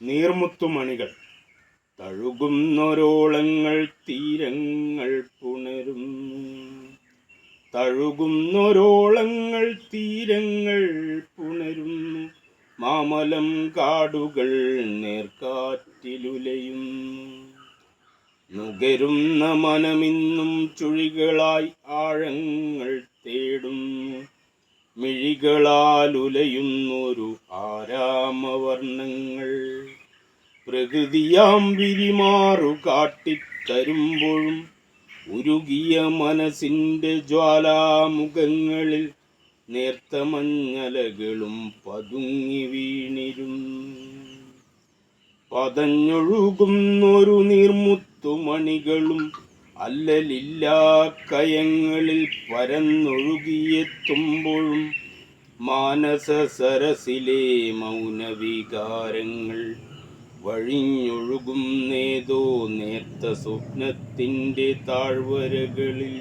നീർമുത്തുമണികൾ തഴുകുന്നൊരോളങ്ങൾ തീരങ്ങൾ പുണരുന്നു. തഴുകുന്നൊരോളങ്ങൾ തീരങ്ങൾ പുണരുന്നു. മാമലം കാടുകൾ നേർക്കാറ്റിലുലയുന്നു. നുകരുന്ന മനമിന്നും ചുഴികളായി ആഴങ്ങൾ തേടുന്നു. മിഴികളാൽ ഉലയുന്നൊരു ആരാമവർണ്ണങ്ങൾ പ്രകൃതിയാം വിരിമാറു കാട്ടിത്തരുമ്പോഴും ഉരുകിയ മനസ്സിൻ്റെ ജ്വാലാമുഖങ്ങളിൽ നേർത്ത മഞ്ഞലകളും പതുങ്ങി വീണിരുന്നു. പതഞ്ഞൊഴുകുന്നൊരു നീർമുത്തുമണികളും അല്ലലില്ലാ കയങ്ങളിൽ പരന്നൊഴുകിയെത്തുമ്പോഴും മാനസ സരസിലെ മൗനവികാരങ്ങൾ വഴിഞ്ഞൊഴുകുന്നേതോ നേർത്ത സ്വപ്നത്തിൻ്റെ താഴ്വരകളിൽ.